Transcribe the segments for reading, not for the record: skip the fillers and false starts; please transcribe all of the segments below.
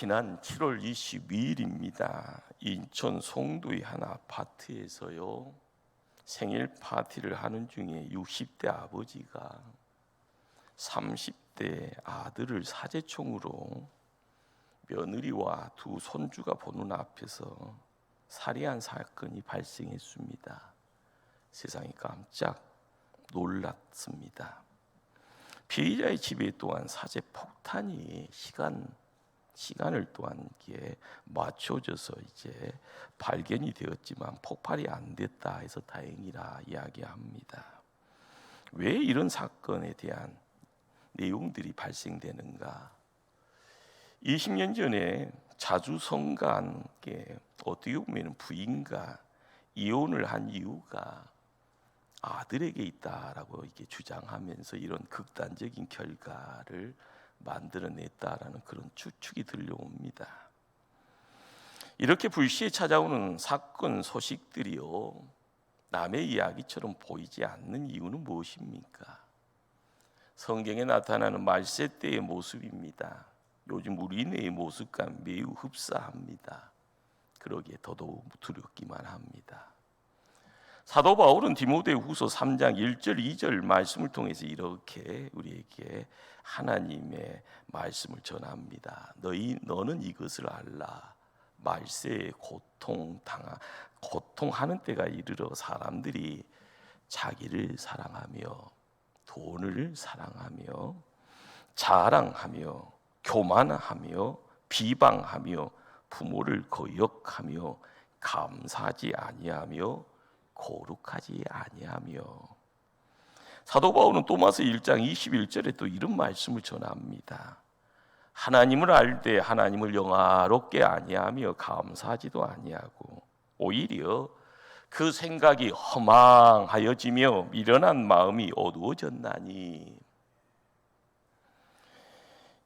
지난 7월 22일입니다. 인천 송도의 한 아파트에서요, 생일 파티를 하는 중에 60대 아버지가 30대 아들을 사제총으로 며느리와 두 손주가 보는 앞에서 살해한 사건이 발생했습니다. 세상이 깜짝 놀랐습니다. 피의자의 집에 또한 사제 폭탄이 시간을 또한 이게 맞춰져서 이제 발견이 되었지만 폭발이 안 됐다 해서 다행이라 이야기합니다. 왜 이런 사건에 대한 내용들이 발생되는가? 20년 전에 자주성가한게 어떻게 보면 부인과 이혼을 한 이유가 아들에게 있다라고 이렇게 주장하면서 이런 극단적인 결과를 만들어냈다라는 그런 추측이 들려옵니다. 이렇게 불시에 찾아오는 사건 소식들이요, 남의 이야기처럼 보이지 않는 이유는 무엇입니까? 성경에 나타나는 말세 때의 모습입니다. 요즘 우리네의 모습과 매우 흡사합니다. 그러기에 더더욱 두렵기만 합니다. 사도 바울은 디모데후서 3장 1절 2절 말씀을 통해서 이렇게 우리에게 하나님의 말씀을 전합니다. 너는 이것을 알라. 말세에 고통하는 때가 이르러 사람들이 자기를 사랑하며 돈을 사랑하며 자랑하며 교만하며 비방하며 부모를 거역하며 감사하지 아니하며 거룩하지 아니하며. 사도 바울은 또마스 1장 21절에 또 이런 말씀을 전합니다. 하나님을 알되 하나님을 영화롭게 아니하며 감사하지도 아니하고 오히려 그 생각이 허망하여지며 미련한 마음이 어두워졌나니.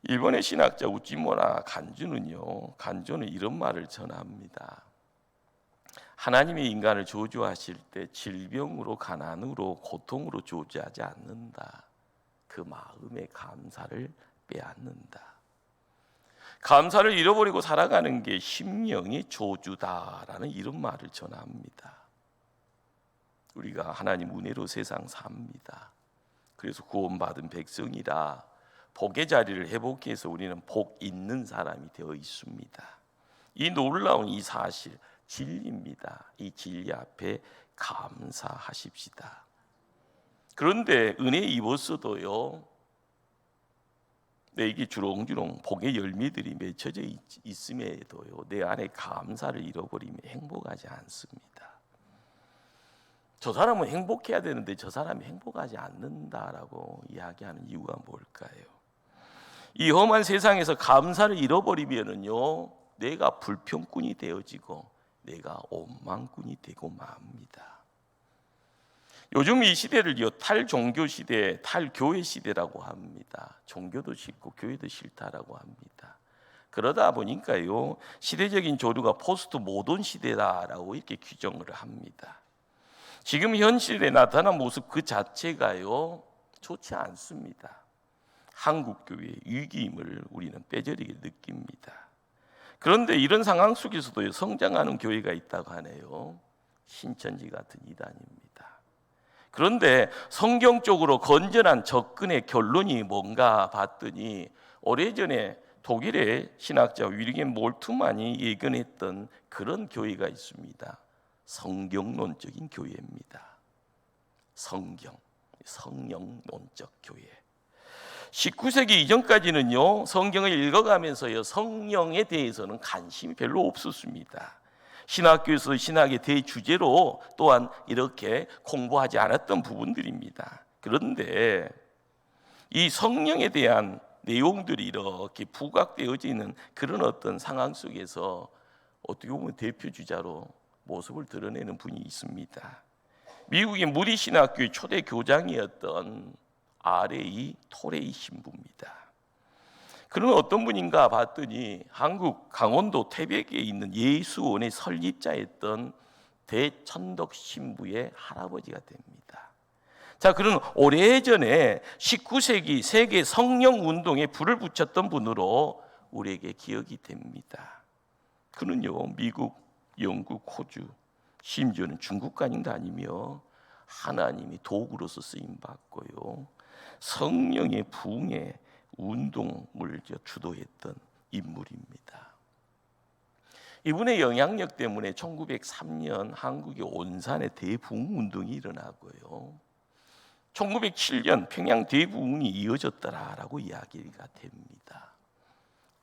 일본의 신학자 우찌무라 간조는 이런 말을 전합니다. 하나님이 인간을 저주하실 때 질병으로, 가난으로, 고통으로 저주하지 않는다. 그 마음의 감사를 빼앗는다. 감사를 잃어버리고 살아가는 게 심령의 저주다라는 이런 말을 전합니다. 우리가 하나님 은혜로 세상 삽니다. 그래서 구원받은 백성이라 복의 자리를 회복해서 해서 우리는 복 있는 사람이 되어 있습니다. 이 놀라운 이 사실, 진리입니다. 이 진리 앞에 감사하십시다. 그런데 은혜 입었어도요, 내게 주렁주렁 복의 열매들이 맺혀져 있음에도요, 내 안에 감사를 잃어버리면 행복하지 않습니다. 저 사람은 행복해야 되는데 저 사람이 행복하지 않는다라고 이야기하는 이유가 뭘까요? 이 험한 세상에서 감사를 잃어버리면은요, 내가 불평꾼이 되어지고 내가 원망꾼이 되고 맙니다. 요즘 이 시대를요, 탈종교 시대, 탈교회 시대라고 합니다. 종교도 싫고 교회도 싫다라고 합니다. 그러다 보니까요, 시대적인 조류가 포스트 모던 시대다라고 이렇게 규정을 합니다. 지금 현실에 나타난 모습 그 자체가요, 좋지 않습니다. 한국 교회의 위기임을 우리는 뼈저리게 느낍니다. 그런데 이런 상황 속에서도 성장하는 교회가 있다고 하네요. 신천지 같은 이단입니다. 그런데 성경적으로 건전한 접근의 결론이 뭔가 봤더니 오래전에 독일의 신학자 윌리엄 몰트만이 예견했던 그런 교회가 있습니다. 성경론적인 교회입니다. 성령론적 교회. 19세기 이전까지는요, 성경을 읽어가면서요, 성령에 대해서는 관심이 별로 없었습니다. 신학교에서 신학의 대주제로 또한 이렇게 공부하지 않았던 부분들입니다. 그런데 이 성령에 대한 내용들이 이렇게 부각되어지는 그런 어떤 상황 속에서 어떻게 보면 대표주자로 모습을 드러내는 분이 있습니다. 미국의 무리 신학교의 초대 교장이었던 R.A. 토레이 신부입니다. 그는 어떤 분인가 봤더니 한국 강원도 태백에 있는 예수원의 설립자였던 대천덕 신부의 할아버지가 됩니다. 자, 그는 오래전에 19세기 세계 성령 운동에 불을 붙였던 분으로 우리에게 기억이 됩니다. 그는요, 미국, 영국, 호주, 심지어는 중국까지 다니며 하나님이 도구로서 쓰임 받고요, 성령의 부흥의 운동을 주도했던 인물입니다. 이분의 영향력 때문에 1903년 한국의 온산에 대부흥 운동이 일어나고요, 1907년 평양 대부흥이 이어졌더라라고 이야기가 됩니다.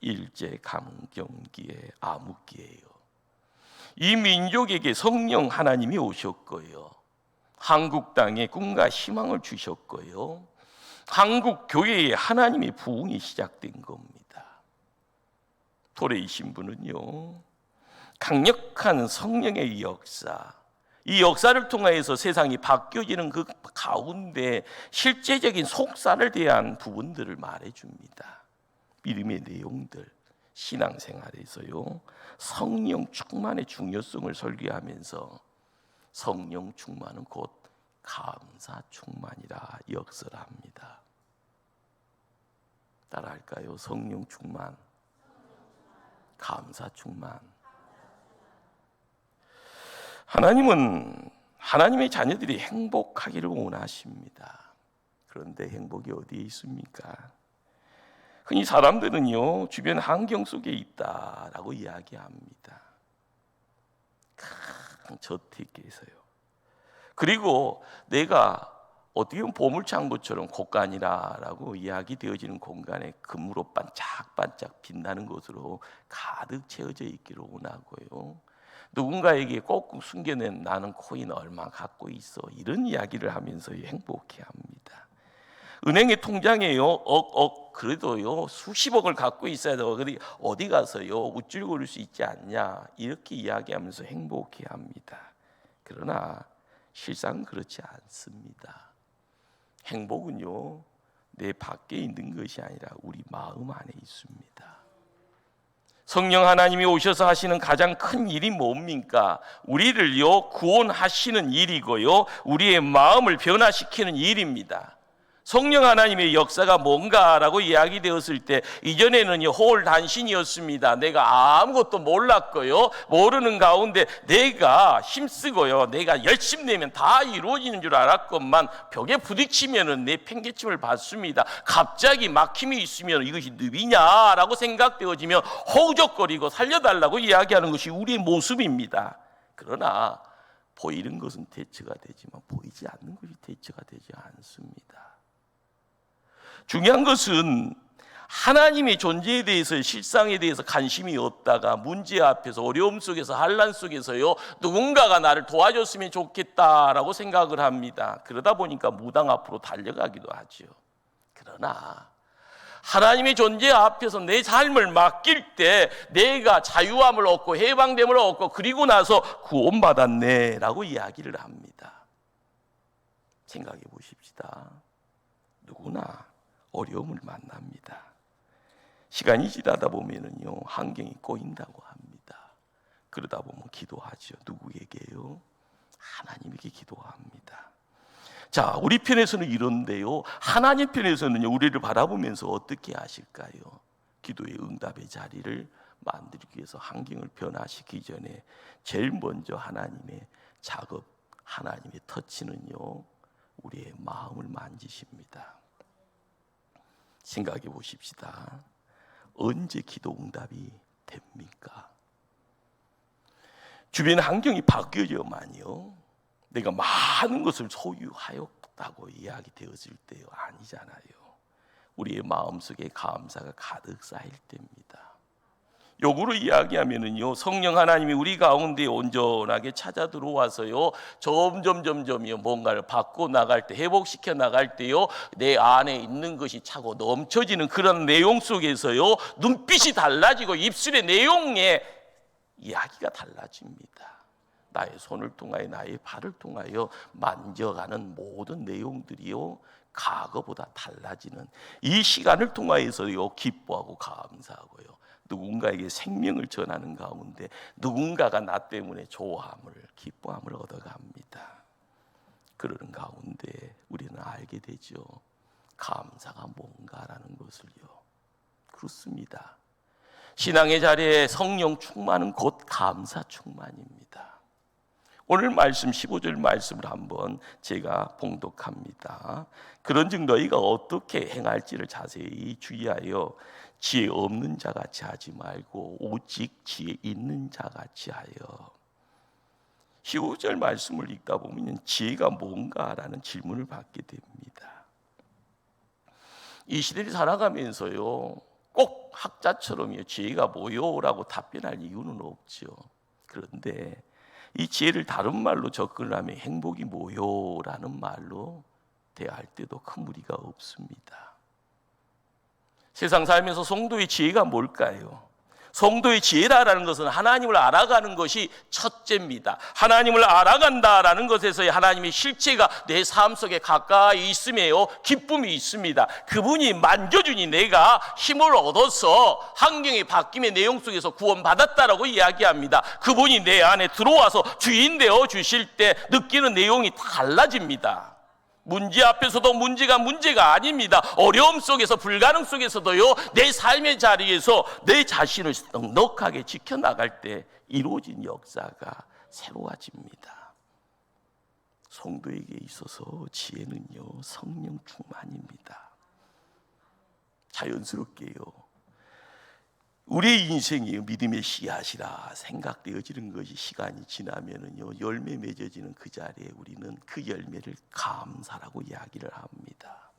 일제 강점기의 암흑기예요. 이 민족에게 성령 하나님이 오셨고요, 한국 땅에 꿈과 희망을 주셨고요, 한국 교회에 하나님의 부흥이 시작된 겁니다. 도래이신 분은요, 강력한 성령의 역사, 이 역사를 통해서 세상이 바뀌어지는 그 가운데 실제적인 속사를 대한 부분들을 말해줍니다. 믿음의 내용들, 신앙생활에서요, 성령 충만의 중요성을 설계하면서 성령 충만은 곧 감사 충만이라 역설합니다. 따라할까요? 성령 충만, 감사 충만. 하나님은 하나님의 자녀들이 행복하기를 원하십니다. 그런데 행복이 어디에 있습니까? 흔히 사람들은요, 주변 환경 속에 있다라고 이야기합니다. 큰 저택에서요. 그리고 내가 어떻게 보면 보물창고처럼 곳간이라라고 이야기되어지는 공간에 금으로 반짝반짝 빛나는 것으로 가득 채워져 있기를 원하고요, 누군가에게 꼭 숨겨낸 나는 코인 얼마 갖고 있어, 이런 이야기를 하면서 행복해합니다. 은행의 통장에요, 그래도요 수십억을 갖고 있어야 되고 어디 가서요 우쭐거릴 수 있지 않냐, 이렇게 이야기하면서 행복해합니다. 그러나 실상은 그렇지 않습니다. 행복은요, 내 밖에 있는 것이 아니라 우리 마음 안에 있습니다. 성령 하나님이 오셔서 하시는 가장 큰 일이 뭡니까? 우리를요 구원하시는 일이고요, 우리의 마음을 변화시키는 일입니다. 성령 하나님의 역사가 뭔가라고 이야기되었을 때, 이전에는요 홀단신이었습니다. 내가 아무것도 몰랐고요, 모르는 가운데 내가 힘쓰고요, 내가 열심히 내면 다 이루어지는 줄 알았건만 벽에 부딪히면은 내 팽개침을 받습니다. 갑자기 막힘이 있으면 이것이 늪이냐라고 생각되어지면 허우적거리고 살려달라고 이야기하는 것이 우리의 모습입니다. 그러나 보이는 것은 대처가 되지만 보이지 않는 것이 대처가 되지 않습니다. 중요한 것은 하나님의 존재에 대해서, 실상에 대해서 관심이 없다가 문제 앞에서, 어려움 속에서, 환난 속에서요 누군가가 나를 도와줬으면 좋겠다라고 생각을 합니다. 그러다 보니까 무당 앞으로 달려가기도 하죠. 그러나 하나님의 존재 앞에서 내 삶을 맡길 때 내가 자유함을 얻고 해방됨을 얻고 그리고 나서 구원받았네 라고 이야기를 합니다. 생각해 보십시다. 누구나 어려움을 만납니다. 시간이 지나다 보면은요 환경이 꼬인다고 합니다. 그러다 보면 기도하죠. 누구에게요? 하나님에게 기도합니다. 자, 우리 편에서는 이런데요, 하나님 편에서는요 우리를 바라보면서 어떻게 하실까요? 기도의 응답의 자리를 만들기 위해서 환경을 변화시키기 전에 제일 먼저 하나님의 작업, 하나님의 터치는요 우리의 마음을 만지십니다. 생각해 보십시다. 언제 기도 응답이 됩니까? 주변 환경이 바뀌어져만요 내가 많은 것을 소유하였다고 이야기되었을 때요 아니잖아요. 우리의 마음속에 감사가 가득 쌓일 때입니다. 역으로 이야기하면은요 성령 하나님이 우리 가운데 온전하게 찾아 들어와서요 점점점점요 뭔가를 바꿔 나갈 때, 회복시켜 나갈 때요 내 안에 있는 것이 차고 넘쳐지는 그런 내용 속에서요 눈빛이 달라지고 입술의 내용에 이야기가 달라집니다. 나의 손을 통하여, 나의 발을 통하여 만져가는 모든 내용들이요 과거보다 달라지는 이 시간을 통하여서요 기뻐하고 감사하고요 누군가에게 생명을 전하는 가운데 누군가가 나 때문에 좋아함을, 기뻐함을 얻어갑니다. 그러는 가운데 우리는 알게 되죠. 감사가 뭔가라는 것을요. 그렇습니다. 신앙의 자리에 성령 충만은 곧 감사 충만입니다. 오늘 말씀 15절 말씀을 한번 제가 봉독합니다. 그런즉 너희가 어떻게 행할지를 자세히 주의하여 지혜 없는 자같이 하지 말고 오직 지혜 있는 자같이 하여. 15절 말씀을 읽다 보면 지혜가 뭔가라는 질문을 받게 됩니다. 이 시대를 살아가면서요, 꼭 학자처럼요 지혜가 뭐요? 라고 답변할 이유는 없죠. 그런데 이 지혜를 다른 말로 접근을 하면 행복이 뭐요? 라는 말로 대할 때도 큰 무리가 없습니다. 세상 살면서 성도의 지혜가 뭘까요? 성도의 지혜라는 것은 하나님을 알아가는 것이 첫째입니다. 하나님을 알아간다라는 것에서의 하나님의 실체가 내 삶 속에 가까이 있음에요 기쁨이 있습니다. 그분이 만져주니 내가 힘을 얻어서 환경이 바뀜의 내용 속에서 구원받았다라고 이야기합니다. 그분이 내 안에 들어와서 주인 되어 주실 때 느끼는 내용이 달라집니다. 문제 앞에서도 문제가 아닙니다. 어려움 속에서, 불가능 속에서도요, 내 삶의 자리에서 내 자신을 넉넉하게 지켜나갈 때 이루어진 역사가 새로워집니다. 성도에게 있어서 지혜는요 성령 충만입니다. 자연스럽게요 우리의 인생이 믿음의 씨앗이라 생각되어지는 것이 시간이 지나면은요 열매 맺어지는 그 자리에 우리는 그 열매를 감사라고 이야기를 합니다.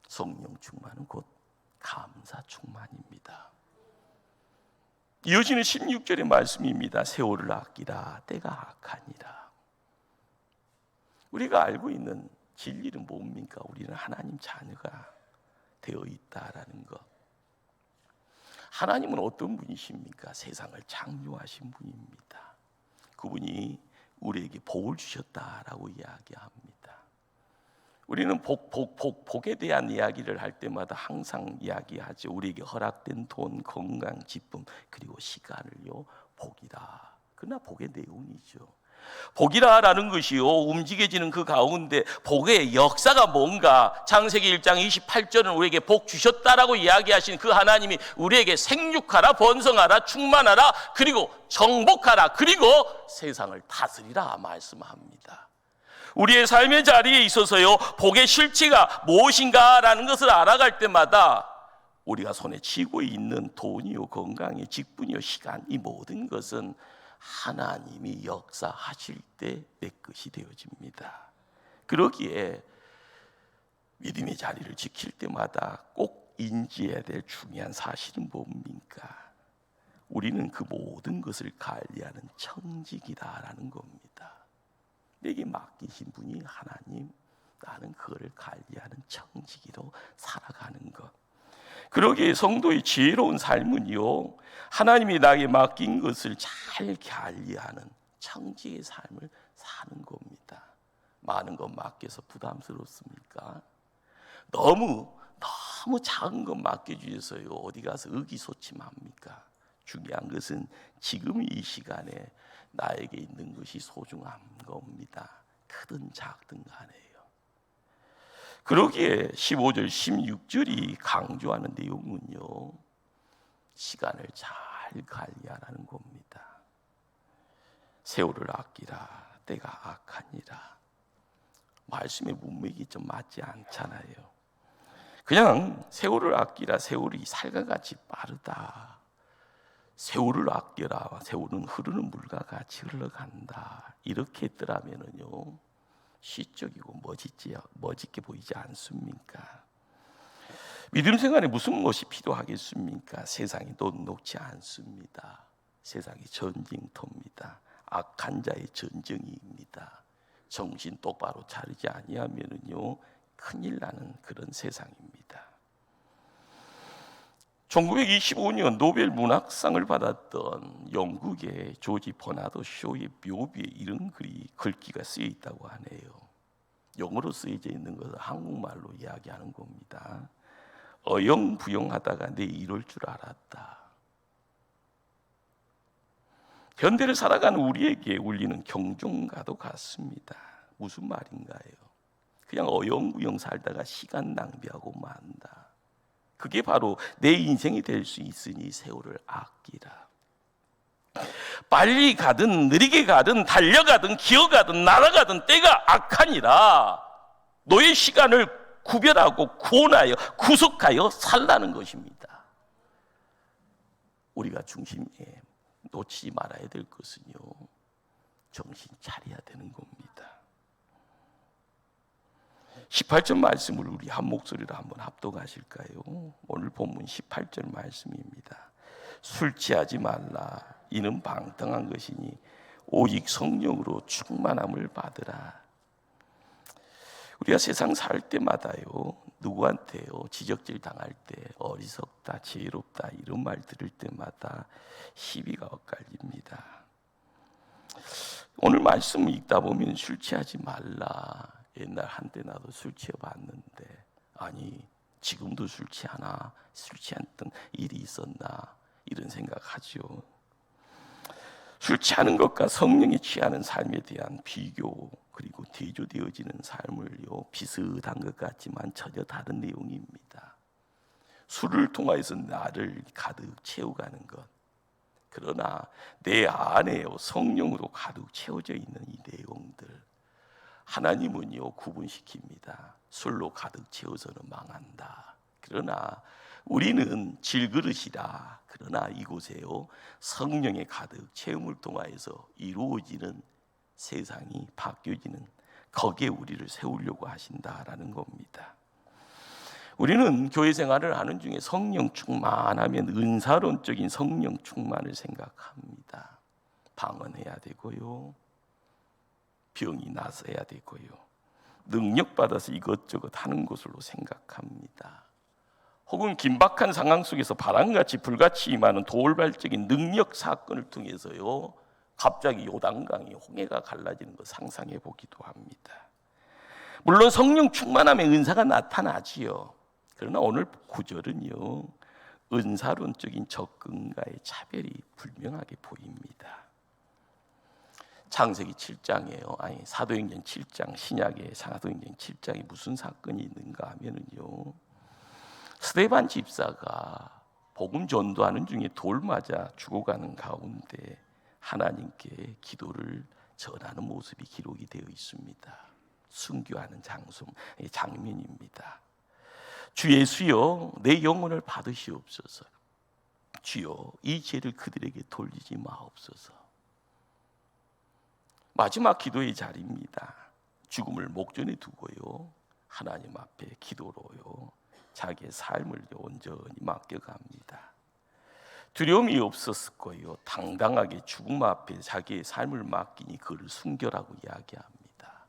성령 충만은 곧 감사 충만입니다. 이어지는 16절의 말씀입니다. 세월을 아끼라 때가 악하니라. 우리가 알고 있는 진리는 뭡니까? 우리는 하나님 자녀가 되어 있다라는 것. 하나님은 어떤 분이십니까? 세상을 창조하신 분입니다. 그분이 우리에게 복을 주셨다라고 이야기합니다. 우리는 복에 대한 이야기를 할 때마다 항상 이야기하죠. 우리에게 허락된 돈, 건강, 기쁨, 그리고 시간을요 복이라. 그러나 복의 내용이죠. 복이라라는 것이요 움직여지는 그 가운데 복의 역사가 뭔가, 창세기 1장 28절은 우리에게 복 주셨다라고 이야기하신 그 하나님이 우리에게 생육하라, 번성하라, 충만하라, 그리고 정복하라, 그리고 세상을 다스리라 말씀합니다. 우리의 삶의 자리에 있어서요 복의 실체가 무엇인가라는 것을 알아갈 때마다 우리가 손에 쥐고 있는 돈이요, 건강이요, 직분이요, 시간, 이 모든 것은 하나님이 역사하실 때 내 것이 되어집니다. 그러기에 믿음의 자리를 지킬 때마다 꼭 인지해야 될 중요한 사실은 뭡니까? 우리는 그 모든 것을 관리하는 청직이다라는 겁니다. 내게 맡기신 분이 하나님, 나는 그거를 관리하는 청직이로 살아가는 것. 그러기에 성도의 지혜로운 삶은요 하나님이 나에게 맡긴 것을 잘 관리하는 청지의 삶을 사는 겁니다. 많은 것 맡겨서 부담스럽습니까? 너무 작은 것 맡겨주셔서요 어디 가서 의기소침합니까? 중요한 것은 지금 이 시간에 나에게 있는 것이 소중한 겁니다. 크든 작든 간에요. 그러기에 15절 16절이 강조하는 내용은요 시간을 잘 관리하라는 겁니다. 세월을 아끼라 때가 악하니라. 말씀의 문맥이 좀 맞지 않잖아요. 그냥 세월을 아끼라, 세월이 살과같이 빠르다, 세월을 아껴라, 세월은 흐르는 물과 같이 흘러간다, 이렇게 했더라면요 시적이고 멋있게 보이지 않습니까? 믿음 생활에 무슨 것이 필요하겠습니까? 세상이 녹록지 않습니다. 세상이 전쟁터입니다. 악한 자의 전쟁입니다. 정신 똑바로 차리지 아니하면은요 큰일 나는 그런 세상입니다. 1925년 노벨 문학상을 받았던 영국의 조지 버나드 쇼의 묘비에 이런 글귀가 쓰여 있다고 하네요. 영어로 쓰여져 있는 것을 한국말로 이야기하는 겁니다. 어영부영하다가 내 이럴 줄 알았다. 현대를 살아가는 우리에게 울리는 경종과도 같습니다. 무슨 말인가요? 그냥 어영부영 살다가 시간 낭비하고 만다. 그게 바로 내 인생이 될 수 있으니 세월을 아끼라. 빨리 가든 느리게 가든 달려가든 기어가든 날아가든 때가 악하니라. 너의 시간을 구별하고 구원하여 구속하여 살라는 것입니다. 우리가 중심에 놓치지 말아야 될 것은요, 정신 차려야 되는 겁니다. 18절 말씀을 우리 한 목소리로 한번 합독하실까요? 오늘 본문 18절 말씀입니다. 술 취하지 말라. 이는 방탕한 것이니 오직 성령으로 충만함을 받으라. 우리가 세상 살 때마다요, 누구한테요 지적질 당할 때 어리석다, 지혜롭다 이런 말 들을 때마다 시비가 엇갈립니다. 오늘 말씀 읽다 보면 술 취하지 말라. 옛날 한때 나도 술 취해봤는데, 아니 지금도 술 취하나? 술 취했던 일이 있었나? 이런 생각하죠. 술 취하는 것과 성령이 취하는 삶에 대한 비교, 그리고 대조되어지는 삶을요, 비슷한 것 같지만 전혀 다른 내용입니다. 술을 통해서 나를 가득 채워가는 것, 그러나 내 안에요 성령으로 가득 채워져 있는 이 내용들, 하나님은요 구분시킵니다. 술로 가득 채워서는 망한다. 그러나 우리는 질그릇이다. 그러나 이곳에요 성령의 가득 채움을 통하여서 이루어지는 세상이 바뀌어지는, 거기에 우리를 세우려고 하신다라는 겁니다. 우리는 교회 생활을 하는 중에 성령 충만하면 은사론적인 성령 충만을 생각합니다. 방언해야 되고요, 병이 나서야 되고요, 능력받아서 이것저것 하는 것으로 생각합니다. 혹은 긴박한 상황 속에서 바람같이 불같이 임하는 돌발적인 능력 사건을 통해서요 갑자기 요단강이 홍해가 갈라지는 것 상상해 보기도 합니다. 물론 성령 충만함의 은사가 나타나지요. 그러나 오늘 구절은요 은사론적인 접근과의 차별이 분명하게 보입니다. 창세기 7장이에요. 아니 사도행전 7장, 신약의 사도행전 7장에 무슨 사건이 있는가 하면은요, 스데반 집사가 복음 전도하는 중에 돌 맞아 죽어가는 가운데 하나님께 기도를 전하는 모습이 기록이 되어 있습니다. 순교하는 장면입니다. 주 예수여, 내 영혼을 받으시옵소서. 주여, 이 죄를 그들에게 돌리지 마옵소서. 마지막 기도의 자리입니다. 죽음을 목전에 두고요 하나님 앞에 기도로요 자기의 삶을 온전히 맡겨갑니다. 두려움이 없었을 거예요. 당당하게 죽음 앞에 자기의 삶을 맡기니 그를 순교라고 이야기합니다.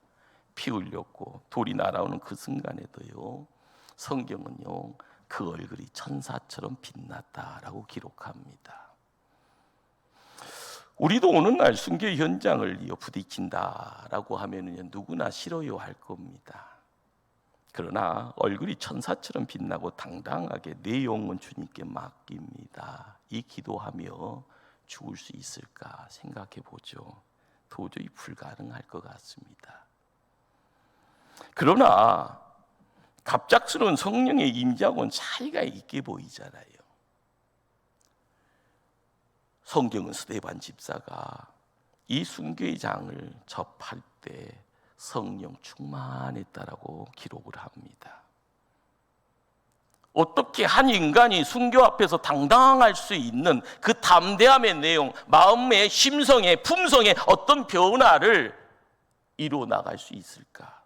피 흘렸고 돌이 날아오는 그 순간에도요 성경은요 그 얼굴이 천사처럼 빛났다라고 기록합니다. 우리도 오늘날 순교 현장을 부딪힌다라고 하면은 누구나 싫어요 할 겁니다. 그러나 얼굴이 천사처럼 빛나고 당당하게 내 영혼 주님께 맡깁니다. 이 기도하며 죽을 수 있을까 생각해 보죠. 도저히 불가능할 것 같습니다. 그러나 갑작스러운 성령의 임재하고는 차이가 있게 보이잖아요. 성경은 스데반 집사가 이 순교의 장을 접할 때 성령 충만했다라고 기록을 합니다. 어떻게 한 인간이 순교 앞에서 당당할 수 있는 그 담대함의 내용, 마음의 심성의 품성의 어떤 변화를 이루어 나갈 수 있을까?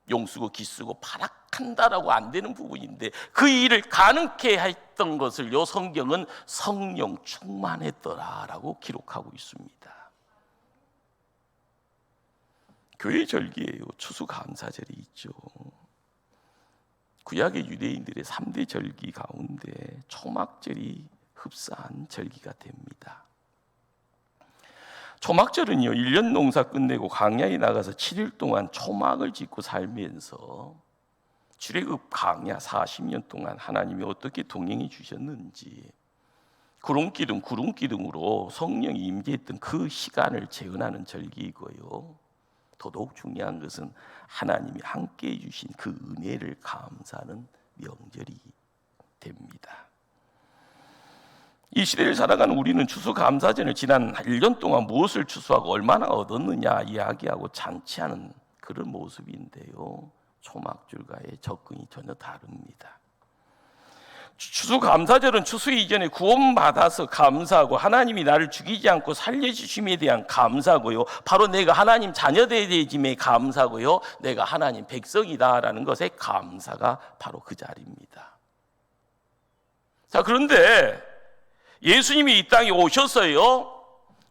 용쓰고 기쓰고 발악한다라고 안 되는 부분인데 그 일을 가능케 했던 것을 요 성경은 성령 충만했더라라고 기록하고 있습니다. 교회 절기에요 추수감사절이 있죠. 구약의 유대인들의 3대 절기 가운데 초막절이 흡사한 절기가 됩니다. 초막절은요 1년 농사 끝내고 광야에 나가서 7일 동안 초막을 짓고 살면서 출애굽 광야 40년 동안 하나님이 어떻게 동행해 주셨는지 구름기둥 구름기둥으로 성령이 임재했던 그 시간을 재현하는 절기이고요. 더더욱 중요한 것은 하나님이 함께해 주신 그 은혜를 감사하는 명절이 됩니다. 이 시대를 살아가는 우리는 추수감사절을 지난 1년 동안 무엇을 추수하고 얼마나 얻었느냐 이야기하고 잔치하는 그런 모습인데요, 초막절과의 접근이 전혀 다릅니다. 추수감사절은 추수 이전에 구원받아서 감사하고 하나님이 나를 죽이지 않고 살려주심에 대한 감사고요, 바로 내가 하나님 자녀되심에 감사고요, 내가 하나님 백성이다라는 것에 감사가 바로 그 자리입니다. 자, 그런데 예수님이 이 땅에 오셔서요,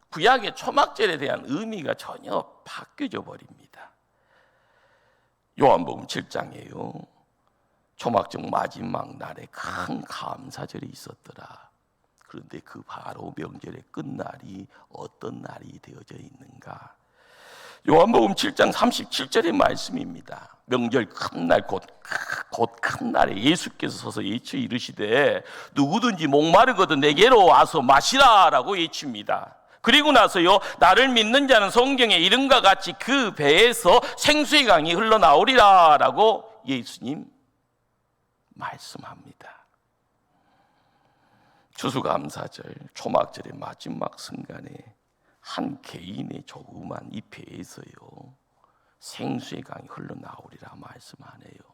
구약의 초막절에 대한 의미가 전혀 바뀌어져 버립니다. 요한복음 7장에요, 초막절 마지막 날에 큰 감사절이 있었더라. 그런데 그 바로 명절의 끝날이 어떤 날이 되어져 있는가? 요한복음 7장 37절의 말씀입니다. 명절 큰 날, 곧 큰 날에 예수께서 서서 예쳐 이르시되 누구든지 목마르거든 내게로 와서 마시라라고 예칩니다. 그리고 나서요, 나를 믿는 자는 성경의 이름과 같이 그 배에서 생수의 강이 흘러나오리라라고 예수님 말씀합니다. 추수감사절, 초막절의 마지막 순간에 한 개인의 조그만 이 배에서요, 생수의 강이 흘러나오리라 말씀하네요.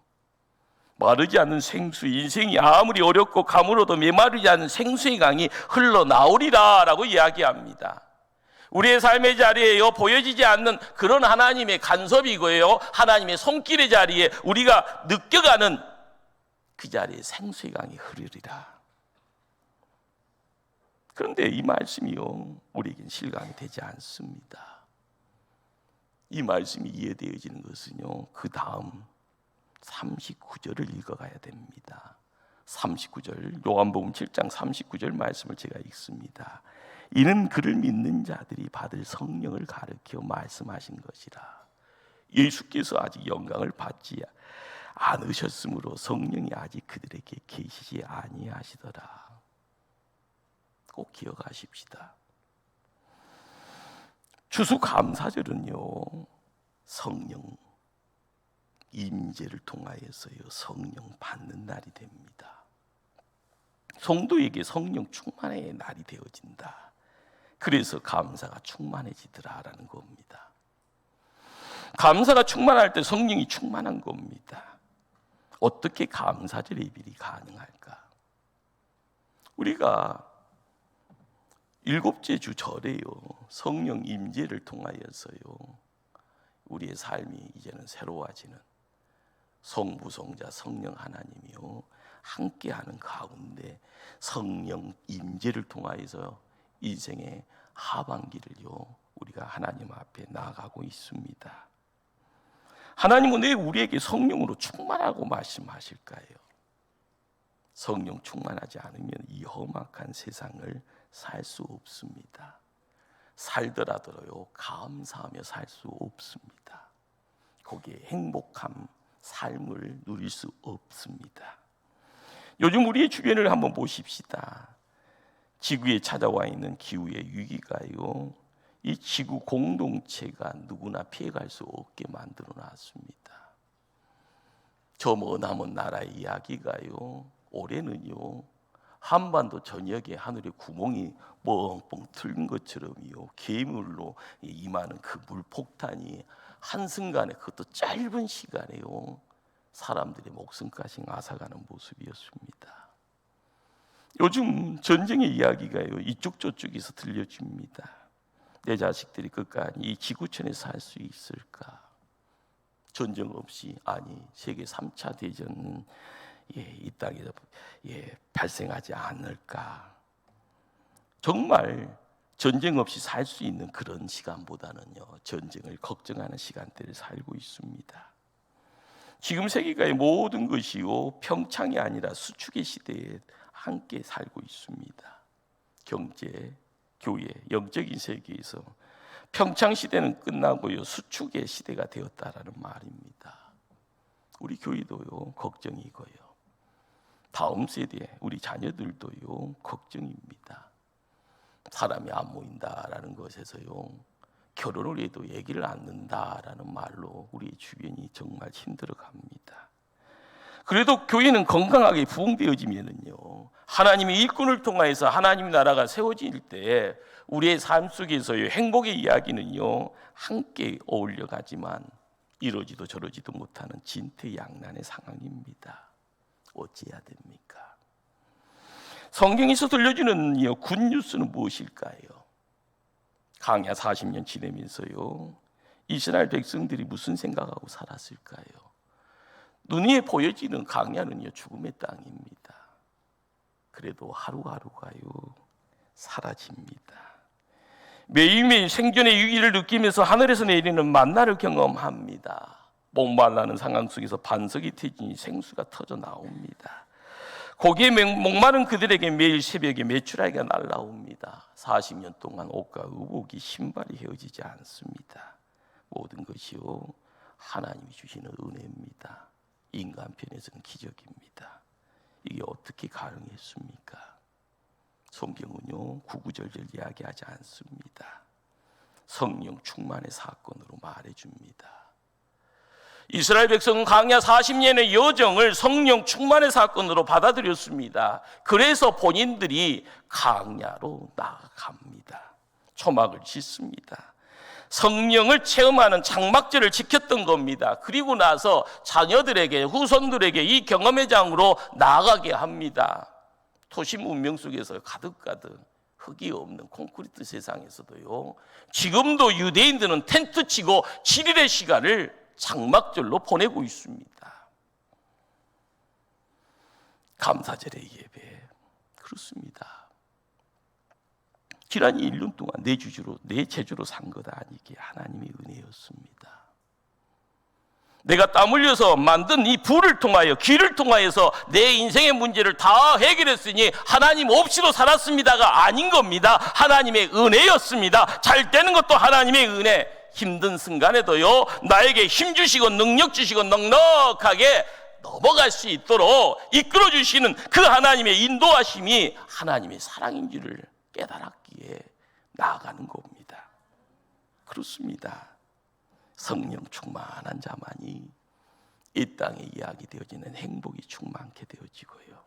마르지 않는 생수, 인생이 아무리 어렵고 가물어도 메마르지 않는 생수의 강이 흘러나오리라 라고 이야기합니다. 우리의 삶의 자리에요, 보여지지 않는 그런 하나님의 간섭이고요, 하나님의 손길의 자리에 우리가 느껴가는 그 자리에 생수의 강이 흐르리라. 그런데 이 말씀이요, 우리에겐 실감이 되지 않습니다. 이 말씀이 이해되어지는 것은요, 그 다음 39절을 읽어가야 됩니다. 39절, 요한복음 7장 39절 말씀을 제가 읽습니다. 이는 그를 믿는 자들이 받을 성령을 가르쳐 말씀하신 것이라. 예수께서 아직 영광을 받지 않으셨으므로 성령이 아직 그들에게 계시지 아니하시더라. 꼭 기억하십시다. 추수감사절은요, 성령 임재를 통하여서요, 성령 받는 날이 됩니다. 성도에게 성령 충만의 날이 되어진다. 그래서 감사가 충만해지더라라는 겁니다. 감사가 충만할 때 성령이 충만한 겁니다. 어떻게 감사절 예배이 가능할까? 우리가 일곱째 주 절에요, 성령 임재를 통하여서요, 우리의 삶이 이제는 새로워지는 성부, 성자, 성령 하나님이요 함께하는 가운데 성령 임재를 통하여서 인생의 하반기를요, 우리가 하나님 앞에 나아가고 있습니다. 하나님은 왜 우리에게 성령으로 충만하고 말씀하실까요? 성령 충만하지 않으면 이 험악한 세상을 살 수 없습니다. 살더라도요, 감사하며 살 수 없습니다. 거기에 행복한 삶을 누릴 수 없습니다. 요즘 우리의 주변을 한번 보십시다. 지구에 찾아와 있는 기후의 위기가요, 이 지구 공동체가 누구나 피해갈 수 없게 만들어 놨습니다. 저 머나먼 나라의 이야기가요, 올해는요, 한반도 전역에 하늘에 구멍이 뻥뻥 뚫린 것처럼요, 괴물로 임하는 그 물폭탄이 한순간에, 그것도 짧은 시간에요, 사람들의 목숨까지 앗아가는 모습이었습니다. 요즘 전쟁의 이야기가요, 이쪽 저쪽에서 들려집니다. 내 자식들이 끝까지 이 지구촌에 살 수 있을까? 전쟁 없이, 아니 세계 3차 대전은 이 땅에서 발생하지 않을까? 정말 전쟁 없이 살 수 있는 그런 시간보다는요, 전쟁을 걱정하는 시간대를 살고 있습니다. 지금 세계가의 모든 것이요, 평창이 아니라 수축의 시대에 함께 살고 있습니다. 경제, 교회, 영적인 세계에서 평창 시대는 끝나고요, 수축의 시대가 되었다라는 말입니다. 우리 교회도요, 걱정이고요, 다음 세대 우리 자녀들도요, 걱정입니다. 사람이 안 모인다라는 것에서요, 결혼을 해도 얘기를 안 듣는다라는 말로 우리 주변이 정말 힘들어갑니다. 그래도 교회는 건강하게 부흥되어지면은요, 하나님의 일꾼을 통하여서 하나님 나라가 세워질 때 우리의 삶 속에서의 행복의 이야기는요, 함께 어울려 가지만 이러지도 저러지도 못하는 진퇴양난의 상황입니다. 어찌해야 됩니까? 성경에서 들려주는 굿뉴스는 무엇일까요? 광야 40년 지내면서요, 이스라엘 백성들이 무슨 생각하고 살았을까요? 눈에 보여지는 광야는요, 죽음의 땅입니다. 그래도 하루하루가요, 사라집니다. 매일매일 생존의 위기를 느끼면서 하늘에서 내리는 만나를 경험합니다. 목말라는 상황 속에서 반석이 터지니 생수가 터져 나옵니다. 거기에 목마른 그들에게 매일 새벽에 메추라기가 날라옵니다. 40년 동안 옷과 의복이 신발이 헤어지지 않습니다. 모든 것이요, 하나님이 주시는 은혜입니다. 인간 편에서는 기적입니다. 이게 어떻게 가능했습니까? 성경은요, 구구절절 이야기하지 않습니다. 성령 충만의 사건으로 말해줍니다. 이스라엘 백성은 광야 40년의 여정을 성령 충만의 사건으로 받아들였습니다. 그래서 본인들이 광야로 나아갑니다. 초막을 짓습니다. 성령을 체험하는 장막절을 지켰던 겁니다. 그리고 나서 자녀들에게, 후손들에게 이 경험의 장으로 나아가게 합니다. 도심 운명 속에서 가득가득 흙이 없는 콘크리트 세상에서도요, 지금도 유대인들은 텐트 치고 7일의 시간을 장막절로 보내고 있습니다. 감사절의 예배, 그렇습니다. 지난 1년 동안 내 재주로 산 것 아니기에 하나님의 은혜였습니다. 내가 땀 흘려서 만든 이 불을 통하여, 길을 통하여서 내 인생의 문제를 다 해결했으니 하나님 없이도 살았습니다가 아닌 겁니다. 하나님의 은혜였습니다. 잘 되는 것도 하나님의 은혜. 힘든 순간에도요, 나에게 힘 주시고 능력 주시고 넉넉하게 넘어갈 수 있도록 이끌어 주시는 그 하나님의 인도하심이 하나님의 사랑인 줄을 깨달았기에 나아가는 겁니다. 그렇습니다. 성령 충만한 자만이 이 땅에 이야기되어지는 행복이 충만케 되어지고요,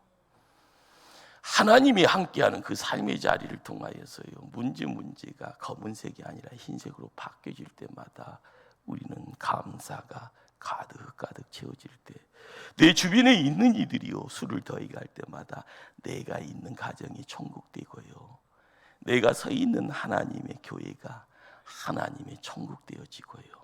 하나님이 함께하는 그 삶의 자리를 통하여서요, 문제가 검은색이 아니라 흰색으로 바뀌어질 때마다 우리는 감사가 가득가득 채워질 때, 내 주변에 있는 이들이요, 술을 더해갈 때마다 내가 있는 가정이 천국되고요, 내가 서 있는 하나님의 교회가 하나님의 천국 되어지고요,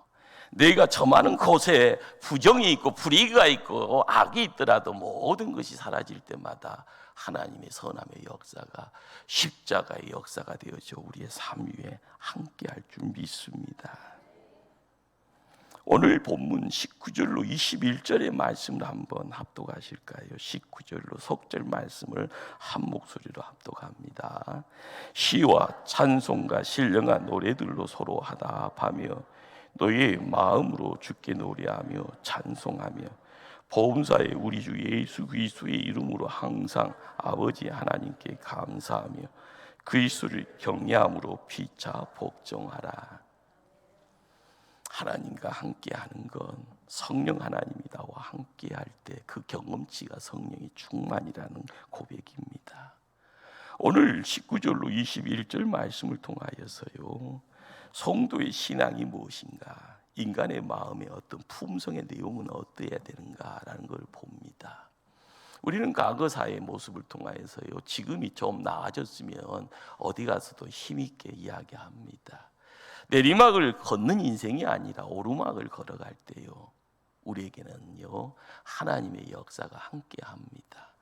내가 점하는 곳에 부정이 있고 불의가 있고 악이 있더라도 모든 것이 사라질 때마다 하나님의 선함의 역사가, 십자가의 역사가 되어져 우리의 삶 위에 함께할 줄 믿습니다. 오늘 본문 19절로 21절의 말씀을 한번 합독하실까요? 19절로 속절 말씀을 한 목소리로 합독합니다. 시와 찬송과 신령한 노래들로 서로 하다하며 너희의 마음으로 주께 노래하며 찬송하며 보험사의 우리 주 예수 그리스도의 이름으로 항상 아버지 하나님께 감사하며 그리스도를 경외함으로 피차 복종하라. 하나님과 함께하는 건 성령 하나님이다와 함께할 때 그 경험치가 성령의 충만이라는 고백입니다. 오늘 19절로 21절 말씀을 통하여서요, 성도의 신앙이 무엇인가, 인간의 마음의 어떤 품성의 내용은 어떠해야 되는가라는 걸 봅니다. 우리는 과거 사회의 모습을 통하여서요, 지금이 좀 나아졌으면 어디 가서도 힘있게 이야기합니다. 내리막을 걷는 인생이 아니라 오르막을 걸어갈 때요, 우리에게는요, 하나님의 역사가 함께합니다.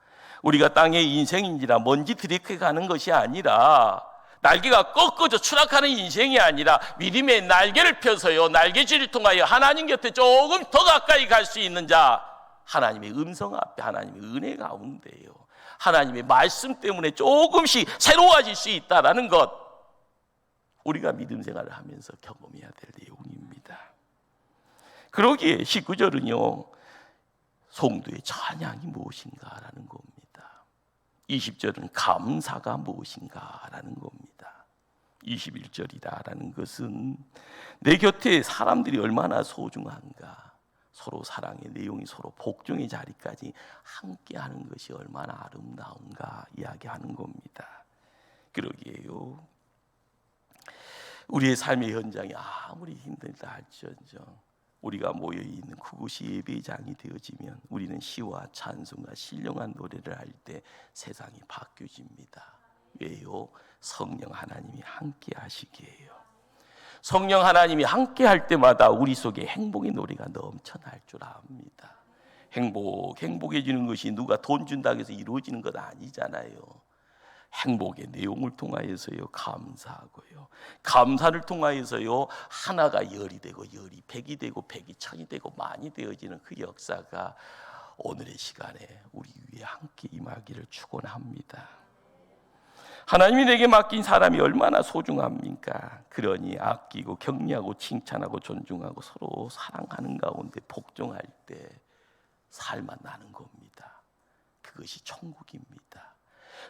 우리가 땅의 인생인지라 먼지 들이켜 가는 것이 아니라, 날개가 꺾어져 추락하는 인생이 아니라 믿음의 날개를 펴서요, 날개질을 통하여 하나님 곁에 조금 더 가까이 갈 수 있는 자, 하나님의 음성 앞에, 하나님의 은혜 가운데요, 하나님의 말씀 때문에 조금씩 새로워질 수 있다라는 것, 우리가 믿음 생활을 하면서 경험해야 될 내용입니다. 그러기에 19절은요, 성도의 찬양이 무엇인가라는 겁니다. 20절은 감사가 무엇인가라는 겁니다. 21절이다라는 것은 내 곁에 사람들이 얼마나 소중한가, 서로 사랑의 내용이 서로 복종의 자리까지 함께하는 것이 얼마나 아름다운가 이야기하는 겁니다. 그러기에요, 우리의 삶의 현장이 아무리 힘들다 할지언정 우리가 모여있는 그곳이 예배장이 되어지면 우리는 시와 찬송과 신령한 노래를 할 때 세상이 바뀌어집니다. 왜요? 성령 하나님이 함께 하시기에요. 성령 하나님이 함께 할 때마다 우리 속에 행복의 노래가 넘쳐날 줄 압니다. 행복해지는 것이 누가 돈 준다고 해서 이루어지는 것 아니잖아요. 행복의 내용을 통하여서요, 감사하고요, 감사를 통하여서요, 하나가 열이 되고 열이 백이 되고 백이 천이 되고 만이 되어지는 그 역사가 오늘의 시간에 우리 위에 함께 임하기를 축원합니다. 하나님이 내게 맡긴 사람이 얼마나 소중합니까? 그러니 아끼고 격려하고 칭찬하고 존중하고 서로 사랑하는 가운데 복종할 때 살만 나는 겁니다. 그것이 천국입니다.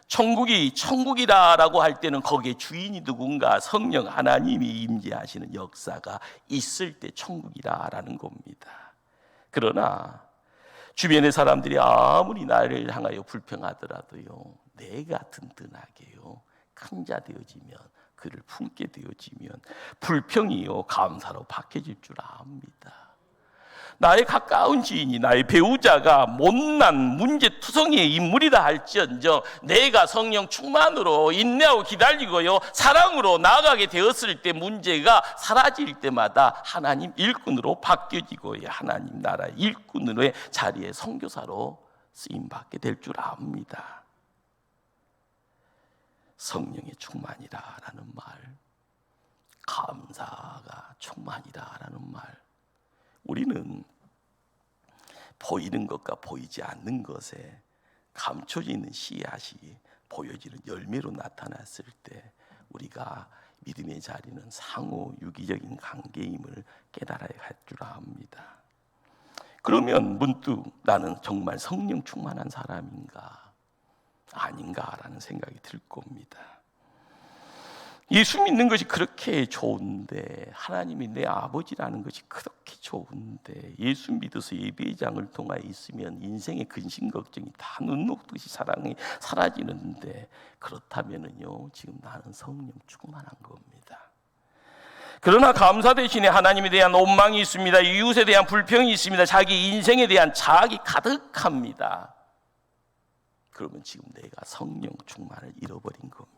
천국이 천국이다라고 할 때는 거기에 주인이 누군가 성령 하나님이 임재하시는 역사가 있을 때 천국이다라는 겁니다. 그러나 주변의 사람들이 아무리 나를 향하여 불평하더라도요, 내가 든든하게요, 큰 자 되어지면, 그를 품게 되어지면 불평이요 감사로 바뀌어질 줄 압니다. 나의 가까운 지인이, 나의 배우자가 못난 문제투성이의 인물이다 할지언정 내가 성령 충만으로 인내하고 기다리고요, 사랑으로 나아가게 되었을 때 문제가 사라질 때마다 하나님 일꾼으로 바뀌어지고 하나님 나라의 일꾼으로의 자리에 선교사로 쓰임받게 될 줄 압니다. 성령의 충만이라는 말, 감사가 충만이라는 말, 우리는 보이는 것과 보이지 않는 것에 감춰져 있는 씨앗이 보여지는 열매로 나타났을 때 우리가 믿음의 자리는 상호 유기적인 관계임을 깨달아야 할 줄 압니다. 그러면 문득 나는 정말 성령 충만한 사람인가 아닌가라는 생각이 들 겁니다. 예수 믿는 것이 그렇게 좋은데, 하나님이 내 아버지라는 것이 그렇게 좋은데, 예수 믿어서 예배장을 통하여 있으면 인생의 근심 걱정이 다 눈 녹듯이 사랑이 사라지는데, 그렇다면은요, 지금 나는 성령 충만한 겁니다. 그러나 감사 대신에 하나님에 대한 원망이 있습니다. 이웃에 대한 불평이 있습니다. 자기 인생에 대한 자학이 가득합니다. 그러면 지금 내가 성령 충만을 잃어버린 겁니다.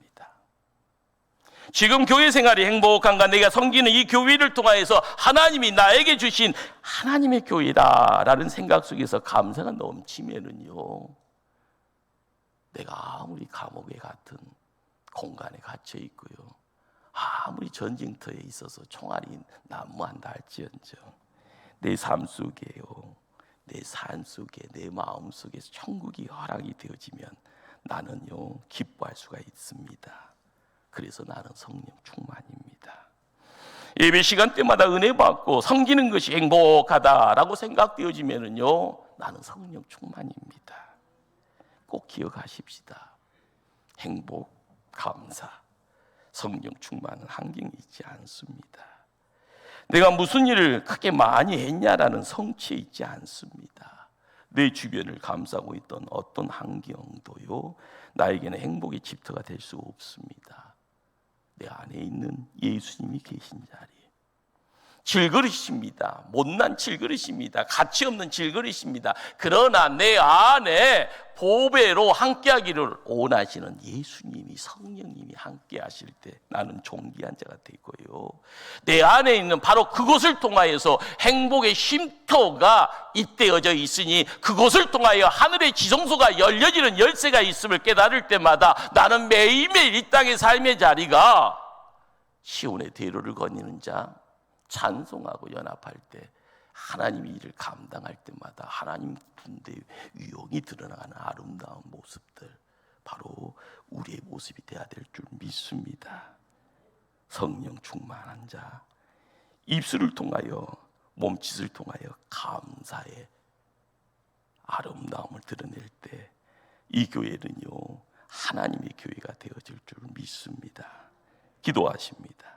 지금 교회 생활이 행복한가? 내가 섬기는 이 교회를 통하여서 하나님이 나에게 주신 하나님의 교회다라는 생각 속에서 감사가 넘치면은요, 내가 아무리 감옥에 같은 공간에 갇혀 있고요, 아무리 전쟁터에 있어서 총알이 난무한다 할지언정 내 삶 속에요, 내 삶 속에, 내 마음 속에서 천국이 허락이 되어지면 나는요, 기뻐할 수가 있습니다. 그래서 나는 성령 충만입니다. 예배 시간 때마다 은혜 받고 섬기는 것이 행복하다라고 생각되어지면은요, 나는 성령 충만입니다. 꼭 기억하십시다. 행복, 감사, 성령 충만은 한경이 있지 않습니다. 내가 무슨 일을 크게 많이 했냐라는 성취에 있지 않습니다. 내 주변을 감싸고 있던 어떤 환경도요, 나에게는 행복의 집터가 될 수 없습니다. 내 안에 있는 예수님이 계신 자리, 질그릇입니다. 못난 질그릇입니다. 가치 없는 질그릇입니다. 그러나 내 안에 보배로 함께하기를 원하시는 예수님이, 성령님이 함께하실 때 나는 존귀한 자가 되고요, 내 안에 있는 바로 그것을 통하여서 행복의 쉼터가 잇대어져 있으니 그것을 통하여 하늘의 지성소가 열려지는 열쇠가 있음을 깨달을 때마다 나는 매일매일 이 땅의 삶의 자리가 시온의 대로를 거니는 자, 찬송하고 연합할 때 하나님이 이를 감당할 때마다 하나님 군대의 위용이 드러나는 아름다운 모습들, 바로 우리의 모습이 되어야 될 줄 믿습니다. 성령 충만한 자, 입술을 통하여, 몸짓을 통하여 감사의 아름다움을 드러낼 때 이 교회는요, 하나님의 교회가 되어질 줄 믿습니다. 기도하십니다.